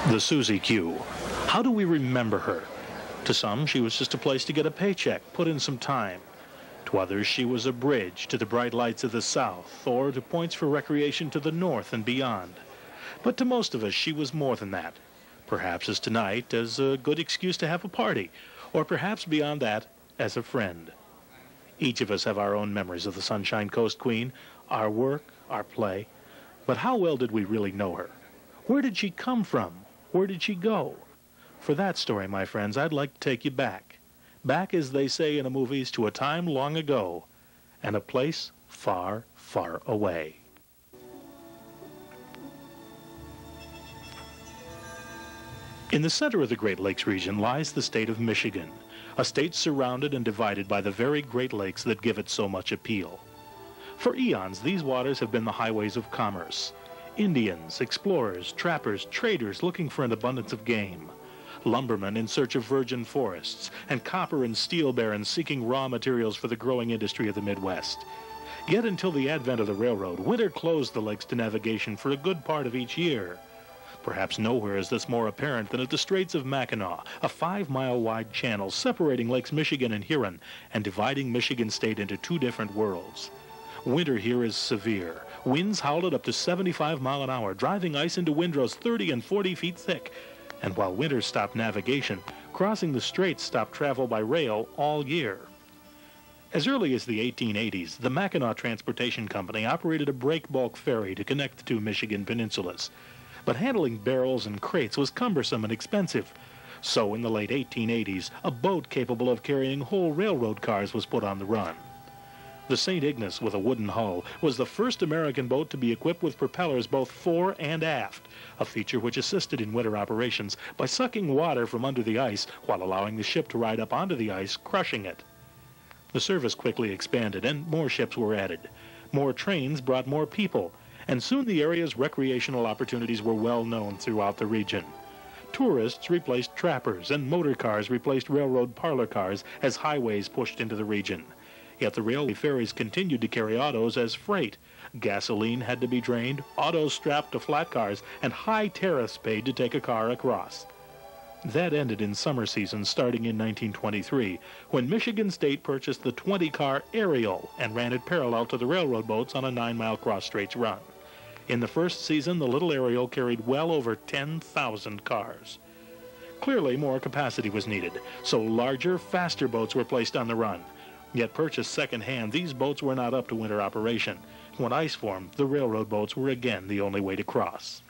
The Susie Q. How do we remember her? To some, she was just a place to get a paycheck, put in some time. To others, she was a bridge to the bright lights of the South, or to points for recreation to the North and beyond. But to most of us, she was more than that. Perhaps as tonight, as a good excuse to have a party, or perhaps beyond that, as a friend. Each of us have our own memories of the Sunshine Coast Queen, our work, our play. But how well did we really know her? Where did she come from? Where did she go? For that story, my friends, I'd like to take you back. Back, as they say in the movies, to a time long ago, and a place far, far away. In the center of the Great Lakes region lies the state of Michigan, a state surrounded and divided by the very Great Lakes that give it so much appeal. For eons, these waters have been the highways of commerce. Indians, explorers, trappers, traders looking for an abundance of game. Lumbermen in search of virgin forests, and copper and steel barons seeking raw materials for the growing industry of the Midwest. Yet until the advent of the railroad, winter closed the lakes to navigation for a good part of each year. Perhaps nowhere is this more apparent than at the Straits of Mackinaw, a 5-mile-wide channel separating Lakes Michigan and Huron and dividing Michigan State into two different worlds. Winter here is severe. Winds howl at up to 75 miles an hour, driving ice into windrows 30 and 40 feet thick. And while winter stopped navigation, crossing the Straits stopped travel by rail all year. As early as the 1880s, the Mackinaw Transportation Company operated a break-bulk ferry to connect the two Michigan peninsulas. But handling barrels and crates was cumbersome and expensive. So in the late 1880s, a boat capable of carrying whole railroad cars was put on the run. The St. Ignace, with a wooden hull, was the first American boat to be equipped with propellers both fore and aft, a feature which assisted in winter operations by sucking water from under the ice while allowing the ship to ride up onto the ice, crushing it. The service quickly expanded, and more ships were added. More trains brought more people, and soon the area's recreational opportunities were well known throughout the region. Tourists replaced trappers, and motor cars replaced railroad parlor cars as highways pushed into the region. Yet the railway ferries continued to carry autos as freight. Gasoline had to be drained, autos strapped to flat cars, and high tariffs paid to take a car across. That ended in summer season starting in 1923, when Michigan State purchased the 20-car Ariel and ran it parallel to the railroad boats on a 9-mile cross-straits run. In the first season, the little Ariel carried well over 10,000 cars. Clearly, more capacity was needed, so larger, faster boats were placed on the run. Yet purchased second-hand, these boats were not up to winter operation. When ice formed, the railroad boats were again the only way to cross.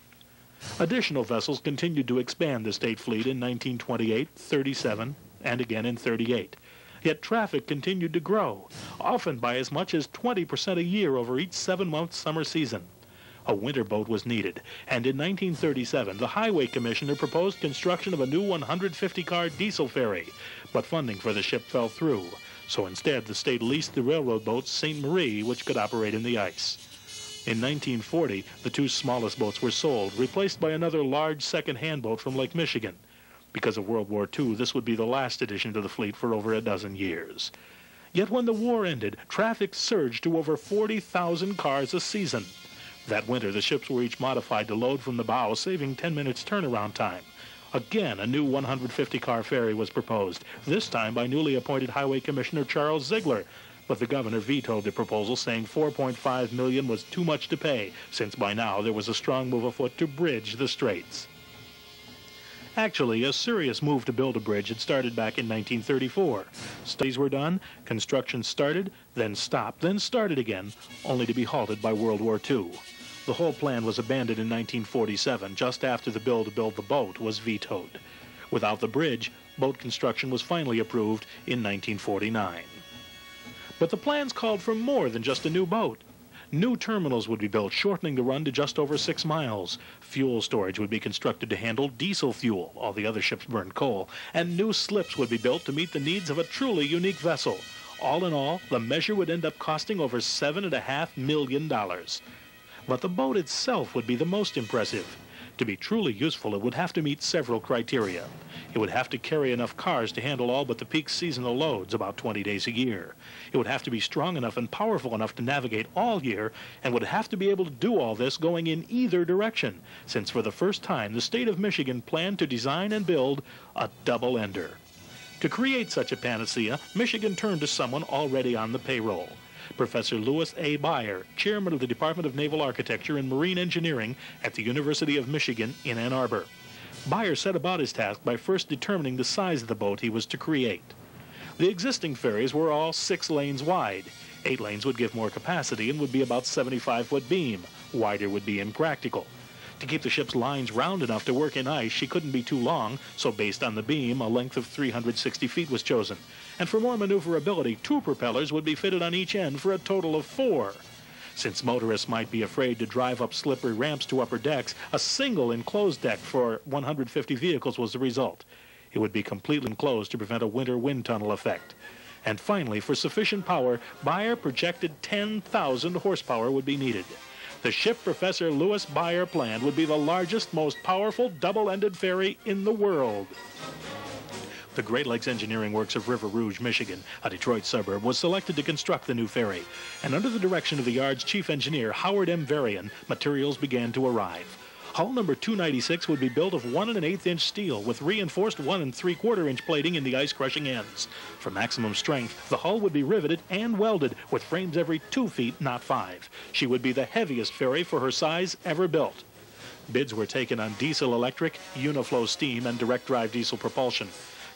Additional vessels continued to expand the state fleet in 1928, 37, and again in 38. Yet traffic continued to grow, often by as much as 20% a year over each 7-month summer season. A winter boat was needed, and in 1937, the Highway Commissioner proposed construction of a new 150-car diesel ferry, but funding for the ship fell through. So instead, the state leased the railroad boat St. Marie, which could operate in the ice. In 1940, the two smallest boats were sold, replaced by another large second-hand boat from Lake Michigan. Because of World War II, this would be the last addition to the fleet for over a dozen years. Yet when the war ended, traffic surged to over 40,000 cars a season. That winter, the ships were each modified to load from the bow, saving 10 minutes turnaround time. Again, a new 150-car ferry was proposed, this time by newly appointed Highway Commissioner Charles Ziegler. But the governor vetoed the proposal, saying $4.5 million was too much to pay, since by now there was a strong move afoot to bridge the Straits. Actually, a serious move to build a bridge had started back in 1934. Studies were done, construction started, then stopped, then started again, only to be halted by World War II. The whole plan was abandoned in 1947, just after the bill to build the boat was vetoed. Without the bridge, boat construction was finally approved in 1949. But the plans called for more than just a new boat. New terminals would be built, shortening the run to just over 6 miles. Fuel storage would be constructed to handle diesel fuel, all the other ships burned coal, and new slips would be built to meet the needs of a truly unique vessel. All in all, the measure would end up costing over $7.5 million. But the boat itself would be the most impressive. To be truly useful, it would have to meet several criteria. It would have to carry enough cars to handle all but the peak seasonal loads, about 20 days a year. It would have to be strong enough and powerful enough to navigate all year, and would have to be able to do all this going in either direction, since for the first time the state of Michigan planned to design and build a double-ender. To create such a panacea, Michigan turned to someone already on the payroll. Professor Louis A. Bayer, chairman of the Department of Naval Architecture and Marine Engineering at the University of Michigan in Ann Arbor. Bayer set about his task by first determining the size of the boat he was to create. The existing ferries were all 6 lanes wide. 8 lanes would give more capacity and would be about 75-foot beam. Wider would be impractical. To keep the ship's lines round enough to work in ice, she couldn't be too long, so based on the beam, a length of 360 feet was chosen. And for more maneuverability, 2 propellers would be fitted on each end for a total of 4. Since motorists might be afraid to drive up slippery ramps to upper decks, a single enclosed deck for 150 vehicles was the result. It would be completely enclosed to prevent a winter wind tunnel effect. And finally, for sufficient power, Bayer projected 10,000 horsepower would be needed. The ship Professor Louis Bayer planned would be the largest, most powerful double-ended ferry in the world. The Great Lakes Engineering Works of River Rouge, Michigan, a Detroit suburb, was selected to construct the new ferry. And under the direction of the yard's chief engineer, Howard M. Varian, materials began to arrive. Hull number 296 would be built of 1 1/8-inch steel with reinforced 1 3/4-inch plating in the ice-crushing ends. For maximum strength, the hull would be riveted and welded with frames every 2 feet, not 5. She would be the heaviest ferry for her size ever built. Bids were taken on diesel-electric, Uniflow steam, and direct-drive diesel propulsion.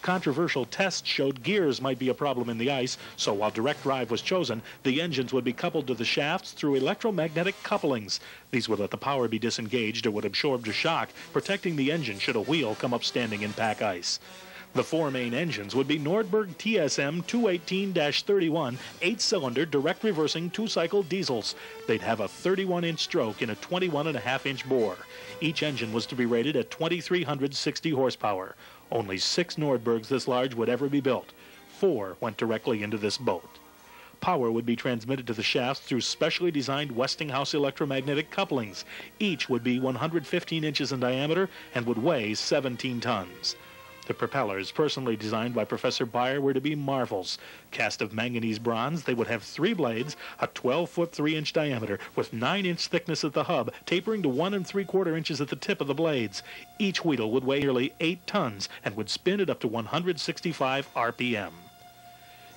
Controversial tests showed gears might be a problem in the ice, so while direct drive was chosen, the engines would be coupled to the shafts through electromagnetic couplings. These would let the power be disengaged or would absorb the shock, protecting the engine should a wheel come up standing in pack ice. The 4 main engines would be Nordberg TSM 218-31 8-cylinder direct reversing 2-cycle diesels. They'd have a 31-inch stroke in a 21.5-inch bore. Each engine was to be rated at 2,360 horsepower. Only 6 Nordbergs this large would ever be built. 4 went directly into this boat. Power would be transmitted to the shafts through specially designed Westinghouse electromagnetic couplings. Each would be 115 inches in diameter and would weigh 17 tons. The propellers, personally designed by Professor Bayer, were to be marvels. Cast of manganese bronze, they would have 3 blades, a 12-foot 3-inch diameter, with 9-inch thickness at the hub, tapering to 1 3/4 inches at the tip of the blades. Each wheel would weigh nearly 8 tons and would spin at up to 165 RPM.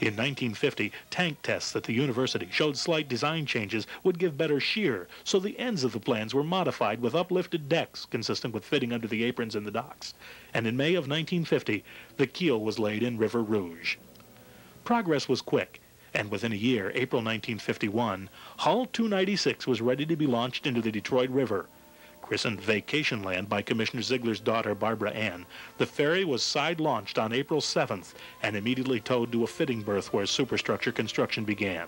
In 1950, tank tests at the university showed slight design changes would give better shear, so the ends of the plans were modified with uplifted decks consistent with fitting under the aprons in the docks. And in May of 1950, the keel was laid in River Rouge. Progress was quick, and within a year, April 1951, Hull 296 was ready to be launched into the Detroit River. Christened Vacation Land by Commissioner Ziegler's daughter, Barbara Ann, the ferry was side-launched on April 7th and immediately towed to a fitting berth where superstructure construction began.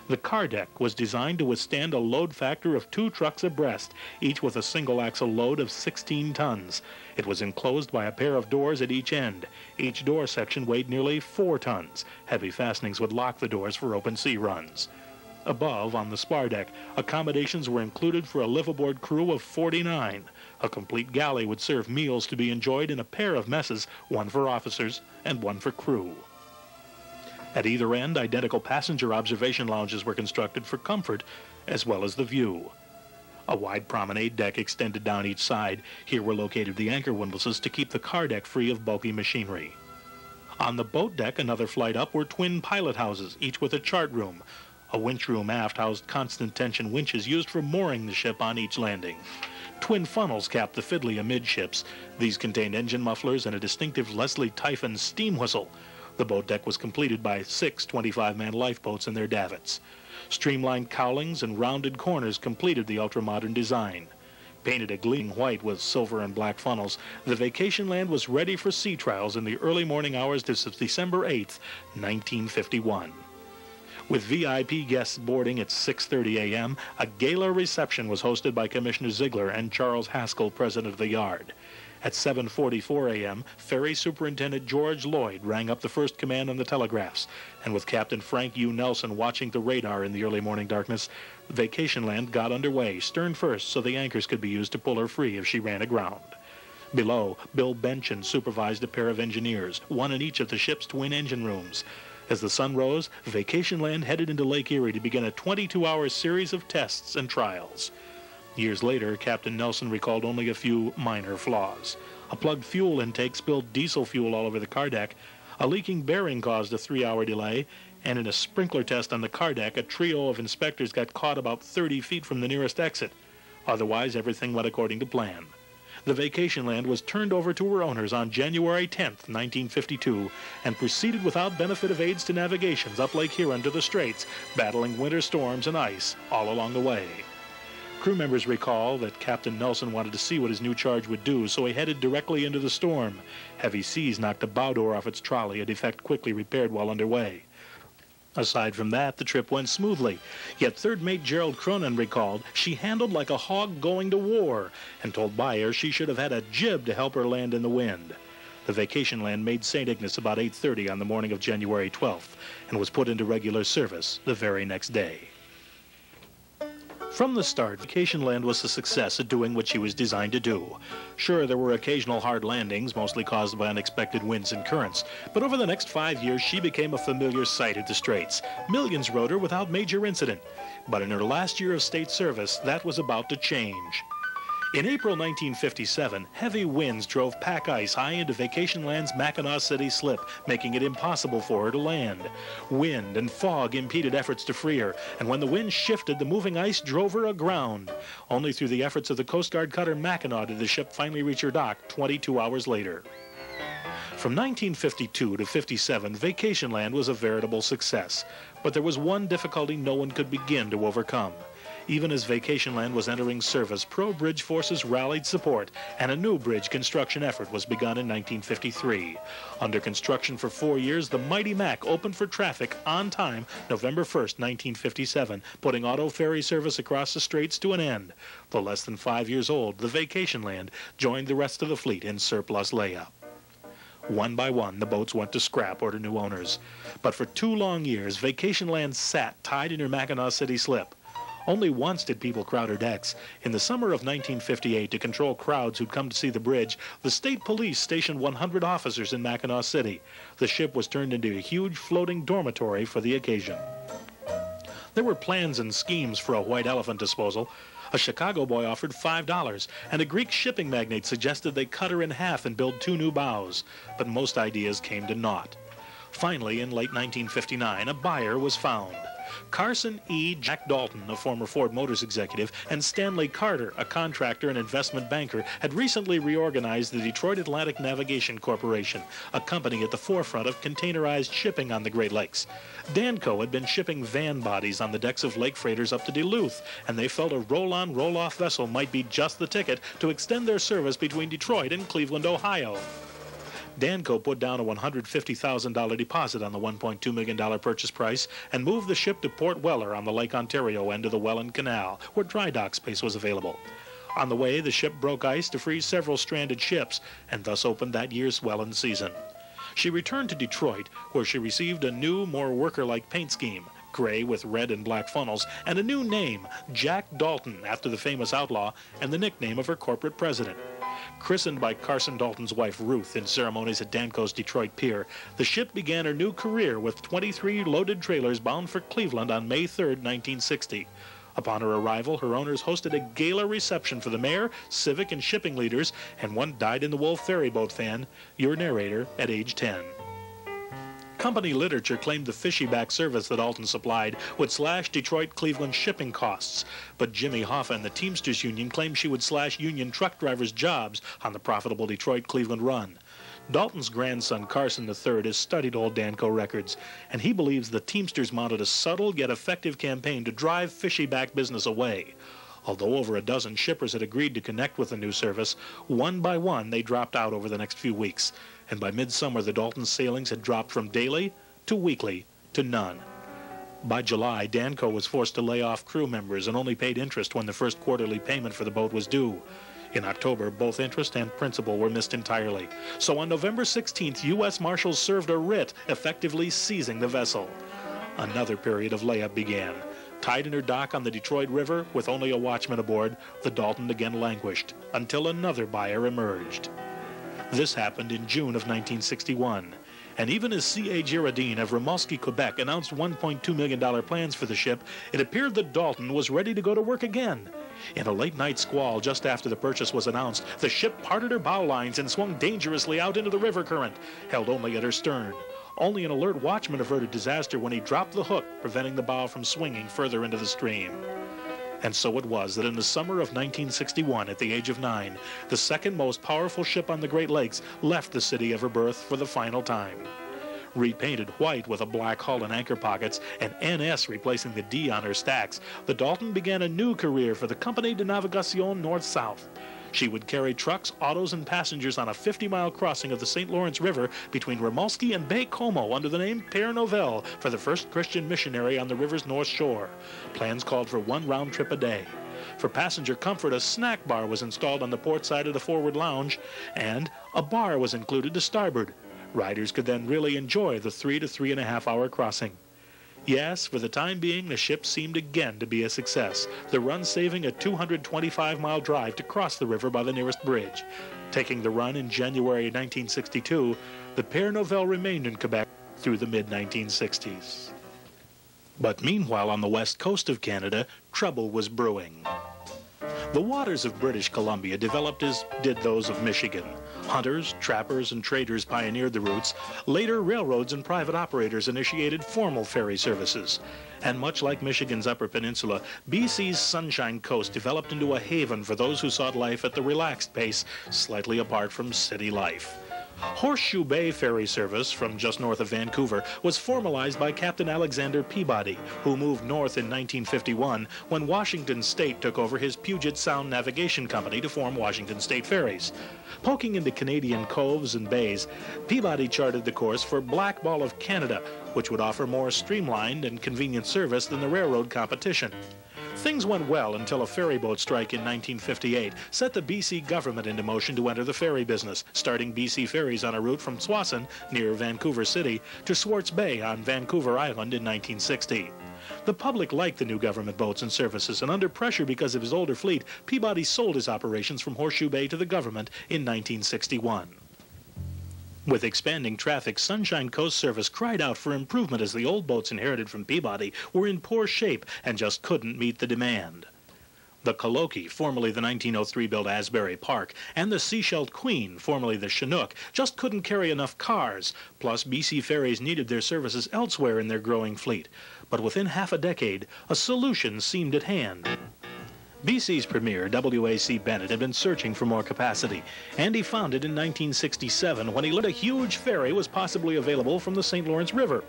The car deck was designed to withstand a load factor of 2 trucks abreast, each with a single-axle load of 16 tons. It was enclosed by a pair of doors at each end. Each door section weighed nearly 4 tons. Heavy fastenings would lock the doors for open sea runs. Above, on the spar deck, accommodations were included for a liveaboard crew of 49. A complete galley would serve meals to be enjoyed in a pair of messes, one for officers and one for crew. At either end, identical passenger observation lounges were constructed for comfort as well as the view. A wide promenade deck extended down each side. Here were located the anchor windlasses to keep the car deck free of bulky machinery. On the boat deck, another flight up, were twin pilot houses, each with a chart room. A winch room aft housed constant tension winches used for mooring the ship on each landing. Twin funnels capped the fiddly amidships. These contained engine mufflers and a distinctive Leslie Typhon steam whistle. The boat deck was completed by 6 25-man lifeboats and their davits. Streamlined cowlings and rounded corners completed the ultra-modern design. Painted a gleaming white with silver and black funnels, the Vacation Land was ready for sea trials in the early morning hours of December 8th, 1951. With VIP guests boarding at 6:30 a.m., a gala reception was hosted by Commissioner Ziegler and Charles Haskell, president of the yard. At 7:44 a.m., Ferry Superintendent George Lloyd rang up the first command on the telegraphs, and with Captain Frank U. Nelson watching the radar in the early morning darkness, Vacationland got underway, stern first, so the anchors could be used to pull her free if she ran aground. Below, Bill Benchin supervised a pair of engineers, one in each of the ship's twin engine rooms. As the sun rose, Vacationland headed into Lake Erie to begin a 22-hour series of tests and trials. Years later, Captain Nelson recalled only a few minor flaws. A plugged fuel intake spilled diesel fuel all over the car deck, a leaking bearing caused a 3-hour delay, and in a sprinkler test on the car deck, a trio of inspectors got caught about 30 feet from the nearest exit. Otherwise, everything went according to plan. The Vacationland was turned over to her owners on January 10th, 1952, and proceeded without benefit of aids to navigations up Lake Huron to the Straits, battling winter storms and ice all along the way. Crew members recall that Captain Nelson wanted to see what his new charge would do, so he headed directly into the storm. Heavy seas knocked the bow door off its trolley, a defect quickly repaired while underway. Aside from that, the trip went smoothly. Yet third mate Gerald Cronin recalled she handled like a hog going to war, and told Beyer she should have had a jib to help her land in the wind. The Vacationland made St. Ignace about 8:30 on the morning of January 12th, and was put into regular service the very next day. From the start, Vacationland was a success at doing what she was designed to do. Sure, there were occasional hard landings, mostly caused by unexpected winds and currents, but over the next 5 years, she became a familiar sight at the Straits. Millions rode her without major incident. But in her last year of state service, that was about to change. In April 1957, heavy winds drove pack ice high into Vacationland's Mackinaw City slip, making it impossible for her to land. Wind and fog impeded efforts to free her, and when the wind shifted, the moving ice drove her aground. Only through the efforts of the Coast Guard cutter Mackinaw did the ship finally reach her dock 22 hours later. From 1952 to 57, Vacationland was a veritable success, but there was one difficulty no one could begin to overcome. Even as Vacationland was entering service, pro-bridge forces rallied support, and a new bridge construction effort was begun in 1953. Under construction for 4 years, the mighty Mac opened for traffic on time November 1st, 1957, putting auto ferry service across the Straits to an end. Though less than 5 years old, the Vacationland joined the rest of the fleet in surplus layup. One by one, the boats went to scrap or to new owners. But for 2 long years, Vacationland sat tied in her Mackinaw City slip. Only once did people crowd her decks. In the summer of 1958, to control crowds who'd come to see the bridge, the state police stationed 100 officers in Mackinaw City. The ship was turned into a huge floating dormitory for the occasion. There were plans and schemes for a white elephant disposal. A Chicago boy offered $5, and a Greek shipping magnate suggested they cut her in half and build 2 new bows. But most ideas came to naught. Finally, in late 1959, a buyer was found. Carson E. Jack Dalton, a former Ford Motors executive, and Stanley Carter, a contractor and investment banker, had recently reorganized the Detroit Atlantic Navigation Corporation, a company at the forefront of containerized shipping on the Great Lakes. Danco had been shipping van bodies on the decks of lake freighters up to Duluth, and they felt a roll-on, roll-off vessel might be just the ticket to extend their service between Detroit and Cleveland, Ohio. Danco put down a $150,000 deposit on the $1.2 million purchase price and moved the ship to Port Weller on the Lake Ontario end of the Welland Canal, where dry dock space was available. On the way, the ship broke ice to free several stranded ships, and thus opened that year's Welland season. She returned to Detroit, where she received a new, more worker-like paint scheme, gray with red and black funnels, and a new name, Jack Dalton, after the famous outlaw, and the nickname of her corporate president. Christened by Carson Dalton's wife Ruth in ceremonies at Danco's Detroit Pier, the ship began her new career with 23 loaded trailers bound for Cleveland on May 3, 1960. Upon her arrival, her owners hosted a gala reception for the mayor, civic and shipping leaders, and one dyed-in-the-wool ferry boat fan, your narrator, at age 10. Company literature claimed the fishy-back service that Alton supplied would slash Detroit-Cleveland shipping costs, but Jimmy Hoffa and the Teamsters Union claimed she would slash union truck drivers' jobs on the profitable Detroit-Cleveland run. Dalton's grandson, Carson III, has studied old Danco records, and he believes the Teamsters mounted a subtle yet effective campaign to drive fishy-back business away. Although over a dozen shippers had agreed to connect with the new service, one by one they dropped out over the next few weeks, and by midsummer the Dalton sailings had dropped from daily to weekly to none. By July, Danco was forced to lay off crew members and only paid interest when the first quarterly payment for the boat was due. In October, both interest and principal were missed entirely. So on November 16th, U.S. Marshals served a writ, effectively seizing the vessel. Another period of layup began. Tied in her dock on the Detroit River, with only a watchman aboard, the Dalton again languished, until another buyer emerged. This happened in June of 1961. And even as C.A. Girardin of Rimouski, Quebec, announced $1.2 million plans for the ship, it appeared that Dalton was ready to go to work again. In a late-night squall just after the purchase was announced, the ship parted her bow lines and swung dangerously out into the river current, held only at her stern. Only an alert watchman averted disaster when he dropped the hook, preventing the bow from swinging further into the stream. And so it was that in the summer of 1961, at the age of 9, the second most powerful ship on the Great Lakes left the city of her birth for the final time. Repainted white with a black hull and anchor pockets, and NS replacing the D on her stacks, the Dalton began a new career for the Compagnie de Navigation North-South. She would carry trucks, autos, and passengers on a 50-mile crossing of the St. Lawrence River between Rimouski and Bay Como under the name Père Novel for the first Christian missionary on the river's north shore. Plans called for one round trip a day. For passenger comfort, a snack bar was installed on the port side of the forward lounge, and a bar was included to starboard. Riders could then really enjoy the 3 to 3.5 hour crossing. Yes, for the time being, the ship seemed again to be a success, the run saving a 225-mile drive to cross the river by the nearest bridge. Taking the run in January 1962, the Père Novel remained in Quebec through the mid-1960s. But meanwhile, on the west coast of Canada, trouble was brewing. The waters of British Columbia developed as did those of Michigan. Hunters, trappers, and traders pioneered the routes. Later, railroads and private operators initiated formal ferry services. And much like Michigan's Upper Peninsula, BC's Sunshine Coast developed into a haven for those who sought life at the relaxed pace, slightly apart from city life. Horseshoe Bay ferry service from just north of Vancouver was formalized by Captain Alexander Peabody, who moved north in 1951 when Washington State took over his Puget Sound Navigation Company to form Washington State Ferries. Poking into Canadian coves and bays, Peabody charted the course for Black Ball of Canada, which would offer more streamlined and convenient service than the railroad competition. Things went well until a ferry boat strike in 1958 set the BC government into motion to enter the ferry business, starting BC Ferries on a route from Tsawwassen, near Vancouver City, to Swartz Bay on Vancouver Island in 1960. The public liked the new government boats and services, and under pressure because of his older fleet, Peabody sold his operations from Horseshoe Bay to the government in 1961. With expanding traffic, Sunshine Coast Service cried out for improvement as the old boats inherited from Peabody were in poor shape and just couldn't meet the demand. The Coloki, formerly the 1903-built Asbury Park, and the Seashell Queen, formerly the Chinook, just couldn't carry enough cars, plus BC Ferries needed their services elsewhere in their growing fleet. But within half a decade, a solution seemed at hand. BC's premier, W.A.C. Bennett, had been searching for more capacity, and he found it in 1967 when he learned a huge ferry was possibly available from the St. Lawrence River.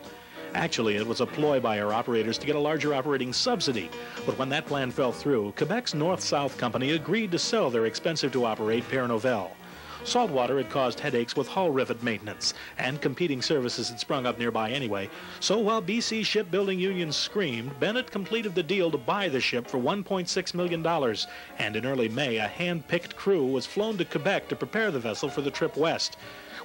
Actually, it was a ploy by our operators to get a larger operating subsidy, but when that plan fell through, Quebec's North-South Company agreed to sell their expensive-to-operate Père Novel. Saltwater had caused headaches with hull rivet maintenance, and competing services had sprung up nearby anyway. So while BC shipbuilding unions screamed, Bennett completed the deal to buy the ship for $1.6 million, and in early May, a hand-picked crew was flown to Quebec to prepare the vessel for the trip west.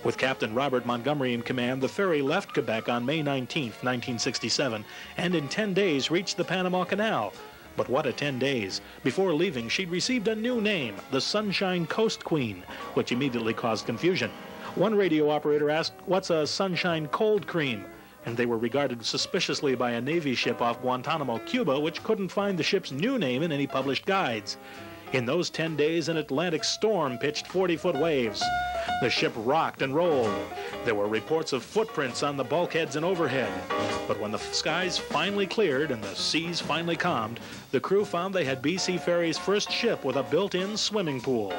With Captain Robert Montgomery in command, the ferry left Quebec on May 19, 1967, and in 10 days reached the Panama Canal. But what a 10 days. Before leaving, she'd received a new name, the Sunshine Coast Queen, which immediately caused confusion. One radio operator asked, "What's a Sunshine Cold Cream?" And they were regarded suspiciously by a Navy ship off Guantanamo, Cuba, which couldn't find the ship's new name in any published guides. In those 10 days, an Atlantic storm pitched 40-foot waves. The ship rocked and rolled. There were reports of footprints on the bulkheads and overhead. But when the skies finally cleared and the seas finally calmed, the crew found they had BC Ferry's first ship with a built-in swimming pool.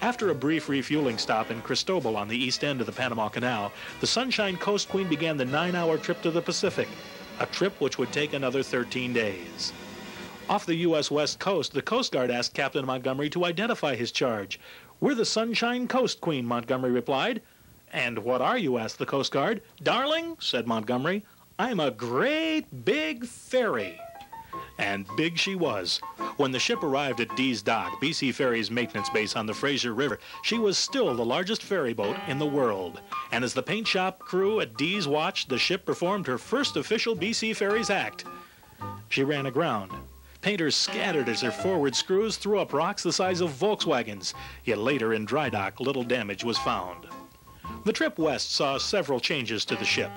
After a brief refueling stop in Cristobal on the east end of the Panama Canal, the Sunshine Coast Queen began the 9-hour trip to the Pacific, a trip which would take another 13 days. Off the U.S. West Coast, the Coast Guard asked Captain Montgomery to identify his charge. "We're the Sunshine Coast Queen," Montgomery replied. "And what are you?" asked the Coast Guard. "Darling," said Montgomery, I'm a great big ferry. And big she was. When the ship arrived at Dee's Dock, BC Ferry's maintenance base on the Fraser River, she was still the largest ferry boat in the world. And as the paint shop crew at Dee's watched, the ship performed her first official BC Ferries act. She ran aground. Painters scattered as their forward screws threw up rocks the size of Volkswagens. Yet later in dry dock, little damage was found. The trip west saw several changes to the ship.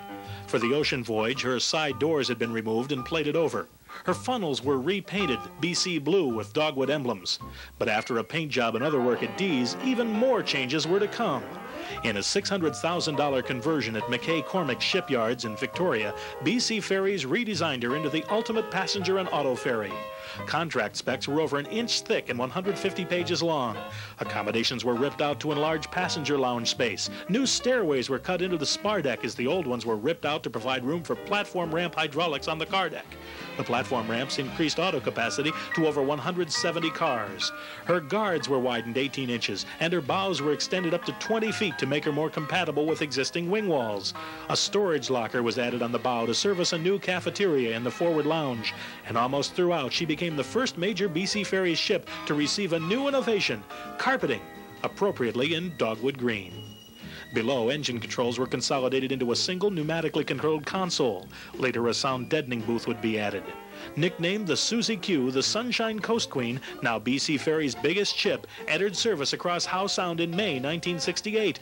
For the ocean voyage, her side doors had been removed and plated over. Her funnels were repainted BC blue with dogwood emblems. But after a paint job and other work at Dee's, even more changes were to come. In a $600,000 conversion at McKay Cormick Shipyards in Victoria, BC Ferries redesigned her into the ultimate passenger and auto ferry. Contract specs were over an inch thick and 150 pages long. Accommodations were ripped out to enlarge passenger lounge space. New stairways were cut into the spar deck as the old ones were ripped out to provide room for platform ramp hydraulics on the car deck. The platform ramps increased auto capacity to over 170 cars. Her guards were widened 18 inches, and her bows were extended up to 20 feet to make her more compatible with existing wing walls. A storage locker was added on the bow to service a new cafeteria in the forward lounge. And almost throughout, she became the first major BC Ferries ship to receive a new innovation, carpeting, appropriately in dogwood green. Below, engine controls were consolidated into a single pneumatically controlled console. Later, a sound deadening booth would be added. Nicknamed the Susie Q, the Sunshine Coast Queen, now BC Ferry's biggest ship, entered service across Howe Sound in May 1968,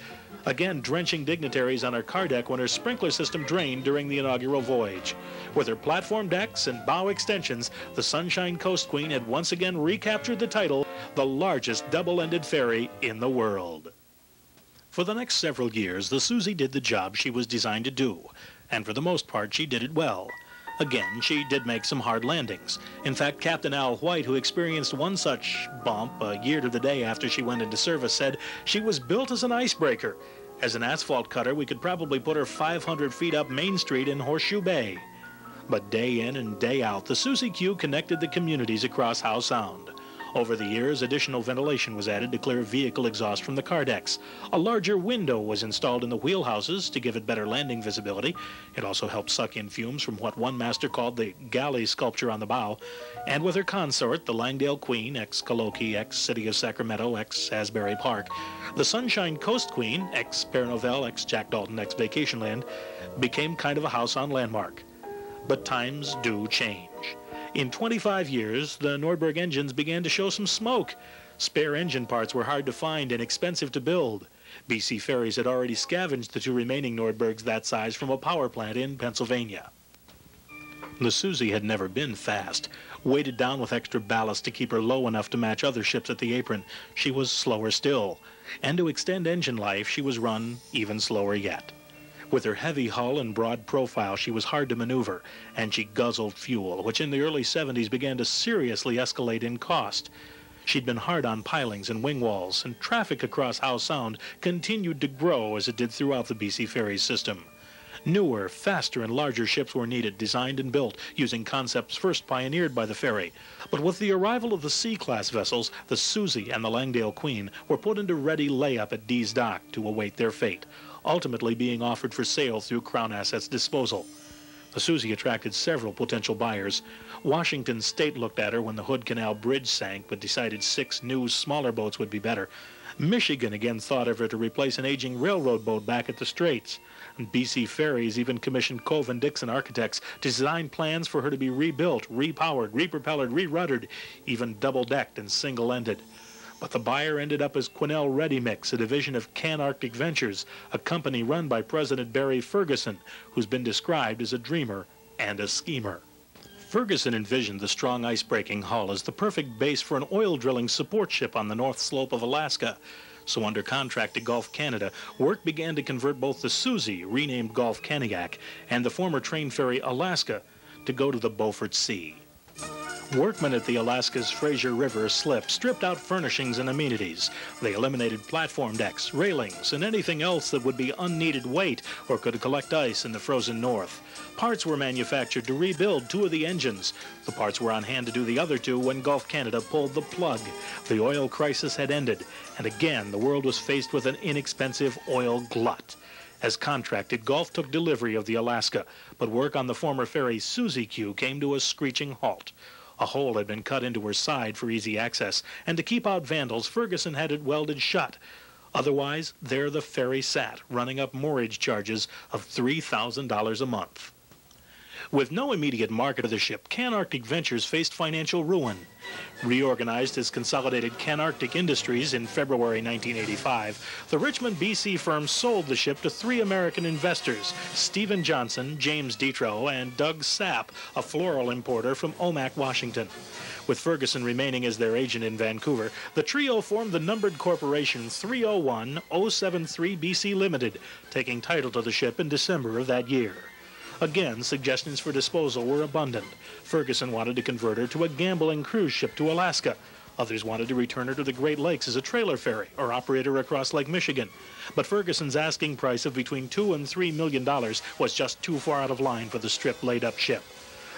again drenching dignitaries on her car deck when her sprinkler system drained during the inaugural voyage. With her platform decks and bow extensions, the Sunshine Coast Queen had once again recaptured the title, the largest double-ended ferry in the world. For the next several years, the Susie did the job she was designed to do, and for the most part, she did it well. Again, she did make some hard landings. In fact, Captain Al White, who experienced one such bump a year to the day after she went into service, said she was built as an icebreaker. As an asphalt cutter, we could probably put her 500 feet up Main Street in Horseshoe Bay. But day in and day out, the Susie Q connected the communities across Howe Sound. Over the years, additional ventilation was added to clear vehicle exhaust from the car decks. A larger window was installed in the wheelhouses to give it better landing visibility. It also helped suck in fumes from what one master called the galley sculpture on the bow. And with her consort, the Langdale Queen, ex-Coloquy, ex-City of Sacramento, ex-Asbury Park, the Sunshine Coast Queen, ex-Père Novel, ex-Jack Dalton, ex-Vacationland, became kind of a house on landmark. But times do change. In 25 years, the Nordberg engines began to show some smoke. Spare engine parts were hard to find and expensive to build. BC Ferries had already scavenged the two remaining Nordbergs that size from a power plant in Pennsylvania. The Susie had never been fast. Weighted down with extra ballast to keep her low enough to match other ships at the apron, she was slower still. And to extend engine life, she was run even slower yet. With her heavy hull and broad profile, she was hard to maneuver, and she guzzled fuel, which in the early 70s began to seriously escalate in cost. She'd been hard on pilings and wing walls, and traffic across Howe Sound continued to grow as it did throughout the BC Ferries system. Newer, faster, and larger ships were needed, designed and built, using concepts first pioneered by the ferry. But with the arrival of the C-class vessels, the Susie and the Langdale Queen were put into ready layup at Dee's Dock to await their fate, ultimately being offered for sale through Crown Assets Disposal. The Susie attracted several potential buyers. Washington State looked at her when the Hood Canal Bridge sank, but decided 6 new, smaller boats would be better. Michigan again thought of her to replace an aging railroad boat back at the Straits. And BC Ferries even commissioned Cove and Dixon architects to design plans for her to be rebuilt, repowered, repropellered, re-ruddered, even double-decked and single-ended. But the buyer ended up as Quinnell Ready Mix, a division of Can Arctic Ventures, a company run by President Barry Ferguson, who's been described as a dreamer and a schemer. Ferguson envisioned the strong ice-breaking hull as the perfect base for an oil drilling support ship on the north slope of Alaska. So under contract to Gulf Canada, work began to convert both the Susie, renamed Gulf Kaniak, and the former train ferry Alaska to go to the Beaufort Sea. Workmen at the Alaska's Fraser River slip stripped out furnishings and amenities. They eliminated platform decks, railings, and anything else that would be unneeded weight or could collect ice in the frozen north. Parts were manufactured to rebuild 2 of the engines. The parts were on hand to do the other 2 when Gulf Canada pulled the plug. The oil crisis had ended, and again the world was faced with an inexpensive oil glut. As contracted, Gulf took delivery of the Alaska, but work on the former ferry Susie Q came to a screeching halt. A hole had been cut into her side for easy access, and to keep out vandals, Ferguson had it welded shut. Otherwise, there the ferry sat, running up moorage charges of $3,000 a month. With no immediate market for the ship, Can-Arctic Ventures faced financial ruin. Reorganized as Consolidated Can-Arctic Industries in February 1985, the Richmond, B.C. firm sold the ship to three American investors, Stephen Johnson, James Detro, and Doug Sapp, a floral importer from Omak, Washington. With Ferguson remaining as their agent in Vancouver, the trio formed the numbered corporation 301-073 BC Limited, taking title to the ship in December of that year. Again, suggestions for disposal were abundant. Ferguson wanted to convert her to a gambling cruise ship to Alaska. Others wanted to return her to the Great Lakes as a trailer ferry or operate her across Lake Michigan. But Ferguson's asking price of between $2 and $3 million was just too far out of line for the strip laid-up ship.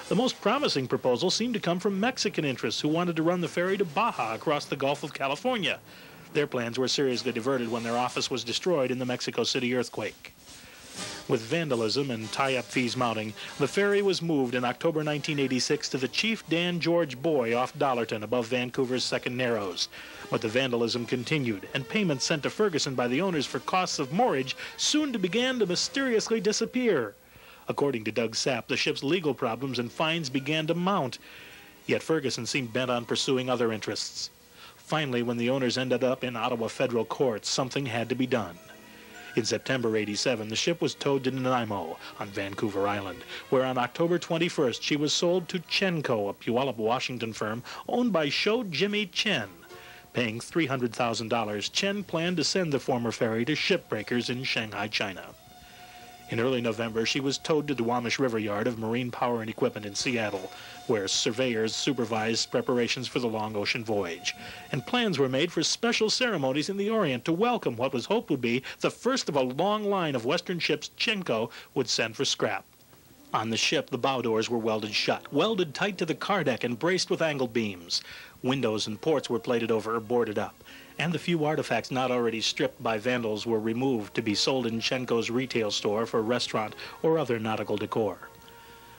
The most promising proposal seemed to come from Mexican interests who wanted to run the ferry to Baja across the Gulf of California. Their plans were seriously diverted when their office was destroyed in the Mexico City earthquake. With vandalism and tie-up fees mounting, the ferry was moved in October 1986 to the Chief Dan George Buoy off Dollarton above Vancouver's Second Narrows. But the vandalism continued, and payments sent to Ferguson by the owners for costs of moorage soon began to mysteriously disappear. According to Doug Sapp, the ship's legal problems and fines began to mount. Yet Ferguson seemed bent on pursuing other interests. Finally, when the owners ended up in Ottawa federal courts, something had to be done. In September '87, the ship was towed to Nanaimo on Vancouver Island, where on October 21st she was sold to Chenco, a Puyallup, Washington firm owned by Shou Jimmy Chen. Paying $300,000, Chen planned to send the former ferry to shipbreakers in Shanghai, China. In early November, she was towed to the Duwamish River Yard of Marine Power and Equipment in Seattle, where surveyors supervised preparations for the long ocean voyage. And plans were made for special ceremonies in the Orient to welcome what was hoped would be the first of a long line of Western ships Chenco would send for scrap. On the ship, the bow doors were welded shut, welded tight to the car deck and braced with angle beams. Windows and ports were plated over or boarded up, and the few artifacts not already stripped by vandals were removed to be sold in Chenco's retail store for restaurant or other nautical decor.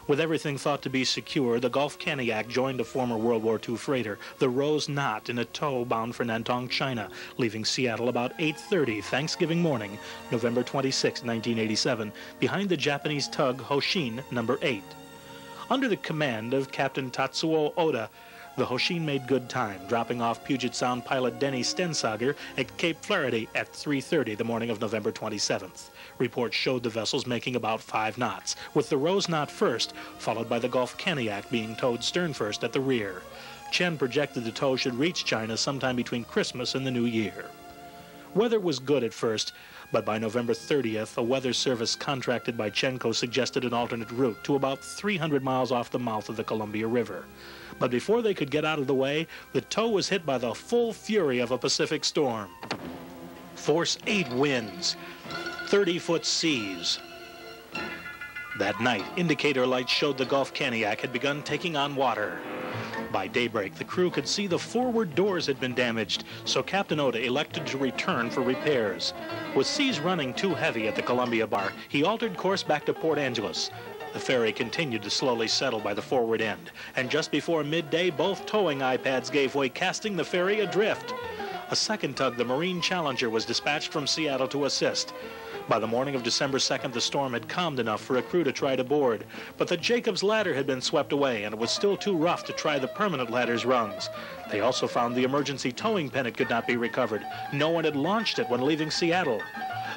With everything thought to be secure, the Gulf Caniac joined a former World War II freighter, the Rose Knot, in a tow bound for Nantong, China, leaving Seattle about 8:30 Thanksgiving morning, November 26, 1987, behind the Japanese tug Hoshin No. 8. Under the command of Captain Tatsuo Oda, the Hoshin made good time, dropping off Puget Sound pilot Denny Stensager at Cape Flaherty at 3:30 the morning of November 27th. Reports showed the vessels making about 5 knots, with the Rose Knot first, followed by the Gulf Caniac being towed stern first at the rear. Chen projected the tow should reach China sometime between Christmas and the New Year. Weather was good at first, but by November 30th, a weather service contracted by Chenco suggested an alternate route to about 300 miles off the mouth of the Columbia River. But before they could get out of the way, the tow was hit by the full fury of a Pacific storm. Force 8 winds, 30-foot seas. That night, indicator lights showed the Gulf Caniac had begun taking on water. By daybreak, the crew could see the forward doors had been damaged, so Captain Oda elected to return for repairs. With seas running too heavy at the Columbia Bar, he altered course back to Port Angeles. The ferry continued to slowly settle by the forward end, and just before midday, both towing iPads gave way, casting the ferry adrift. A second tug, the Marine Challenger, was dispatched from Seattle to assist. By the morning of December 2nd, the storm had calmed enough for a crew to try to board, but the Jacob's ladder had been swept away, and it was still too rough to try the permanent ladder's rungs. They also found the emergency towing pennant could not be recovered. No one had launched it when leaving Seattle.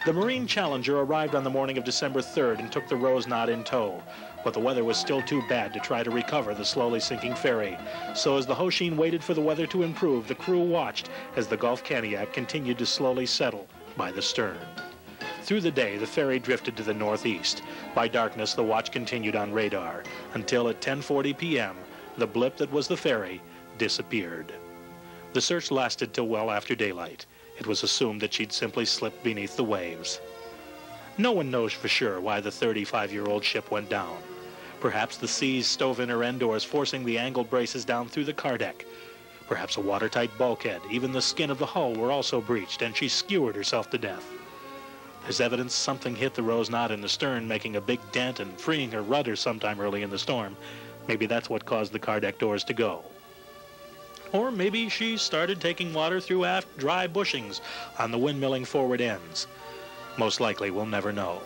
The Marine Challenger arrived on the morning of December 3rd and took the Rose Knot in tow, but the weather was still too bad to try to recover the slowly sinking ferry. So as the Hoshin waited for the weather to improve, the crew watched as the Gulf Caniac continued to slowly settle by the stern. Through the day, the ferry drifted to the northeast. By darkness, the watch continued on radar, until at 10:40 p.m., the blip that was the ferry disappeared. The search lasted till well after daylight. It was assumed that she'd simply slipped beneath the waves. No one knows for sure why the 35-year-old ship went down. Perhaps the seas stove in her end doors, forcing the angled braces down through the car deck. Perhaps a watertight bulkhead, even the skin of the hull, were also breached, and she skewered herself to death. There's evidence something hit the row's knot in the stern, making a big dent and freeing her rudder sometime early in the storm. Maybe that's what caused the car deck doors to go. Or maybe she started taking water through aft dry bushings on the windmilling forward ends. Most likely, we'll never know.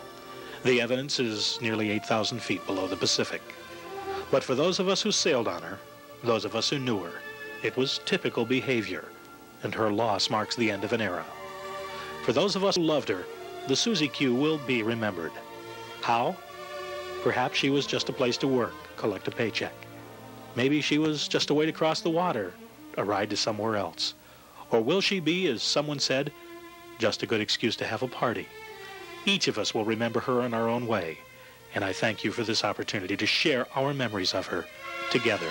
The evidence is nearly 8,000 feet below the Pacific. But for those of us who sailed on her, those of us who knew her, it was typical behavior, and her loss marks the end of an era. For those of us who loved her, the Susie Q will be remembered. How? Perhaps she was just a place to work, collect a paycheck. Maybe she was just a way to cross the water, a ride to somewhere else. Or will she be, as someone said, just a good excuse to have a party? Each of us will remember her in our own way, and I thank you for this opportunity to share our memories of her together.